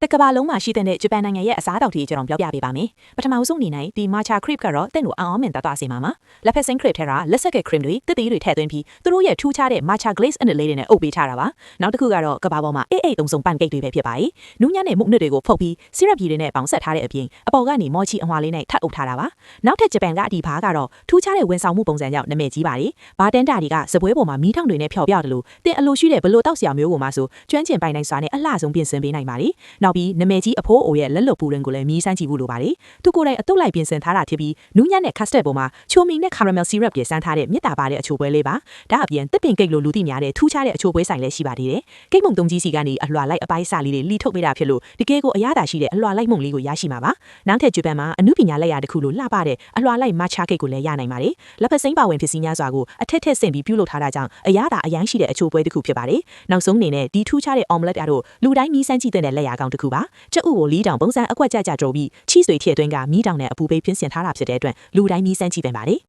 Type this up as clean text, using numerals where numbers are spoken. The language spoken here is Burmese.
တကဘာလုံးမှာရှိတဲ့ဂျပန်နိုင်ငံရဲ့အစားအသောက်တွေကျွန်တော်ပြောပြပေးပါမယ်ပထမဆုံးအနေနဲ့ဒီ matcha crepe ကတော့တင့်ကိုအောင်မြင်သွားစေမှာပါလက်ဖက်စိမ်း crepe ထဲကလက်ဆက်က cream တွေတစ်သေးတွေထည့်သွင်းပြီးသူတို့ရဲ့ထူးခြားတဲ့ matcha glaze အနစ်လေးတွေနဲ့အုပ်ပေးထားတာပါနောက်တစ်ခုကတော့ကဘာပေါ်မှာအေးသုံးစုံ pancake တွေပဲဖြစ်ပါတယ်နူးညံ့တဲ့မုန့်နစ်တွေကိုဖုတ်ပြီး syrup ကြီးတွေနဲ့ပေါင်းဆက်ထားတဲ့အပြင်အပေါ်ကနေမော်ချီအမွှာလေးနဲ့ထပ်အုပ်ထားတာပါနောက်ထပ်ဂျပန်ကဒီဘာကတော့ထူးခြားတဲ့ဝန်ဆောင်မှုပုံစံကြောင့်နာမည်ကြီးပါတယ်ဘာတန်တာတွေကစပွဲပေါ်မှာမီးထောင်တွေနဲ့ဖျော်ပြတယ်လို့တင်အလိုရှိတဲ့ဘလို့တောက်ဆရာမျိုးကိုမှဆိုကျွမ်းကျင်ပိုင်နိုင်စွာနဲ့အလှဆုံးပြင်ဆင်ပေးနိုင်ပါတယ်နောက်ပြီးနာမည်ကြီးအဖိုးအိုရဲ့လက်လွတ်ပူရင်ကိုလည်းမြည်စမ်းကြည့်ဖို့လိုပါတယ်သူကိုယ်တိုင်အတုတ်လိုက်ပြင်ဆင်ထားတာဖြစ်ပြီးနူးညံ့တဲ့ custard ပေါ်မှာချိုမီနဲ့ caramel syrup တွေစမ်းထားတဲ့မြစ်တာပါတဲ့အချိုပွဲလေးပါဒါအပြင်တစ်ပင်ကိတ်လိုလူသိများတဲ့ထူးခြားတဲ့အချိုပွဲဆိုင်လည်းရှိပါသေးတယ်ကိတ်မုံသုံးကြီးစီကနေအလွှာလိုက်အပိုင်းစလေးတွေလီထုတ်ပေးတာဖြစ်လို့ဒီကေကိုအရသာရှိတဲ့အလွှာလိုက်မုံလေးကိုရရှိမှာပါနောက်ထပ်ဂျပန်မှာအနုပညာလက်ရာတစ်ခုလိုလှပတဲ့အလွှာလိုက် matcha cake ကိုလည်းရနိုင်ပါတယ်လက်ဖက်စိမ်းပါဝင်ဖြစ်စီများစွာကိုအထက်ထက်ဆင့်ပြီးပြုလုပ်ထားတာကြောင့်အရသာအရန်ရှိတဲ့အချိုပွဲတစ်ခုဖြစ်ပါတယ်နောက်ဆုံးအနေနဲ့ဒီထူးခြားတဲ့ omelette ကတော့လူတိုင်းမြည်စမ်းကြည့်တဲ့လက်ရာကောင်းတစ်ခုပါကြက်ဥကိုလီးတောင်ပုံစံအကွက်ကြကြကြပြီးချီးဆွေထည့်သွင်းကမီးတောင်နဲ့အပူပေးဖင်းဆင်ထားတာဖြစ်တဲ့အတွက်လူတိုင်းမြည်စမ်းကြည့်ပင်ပါတယ်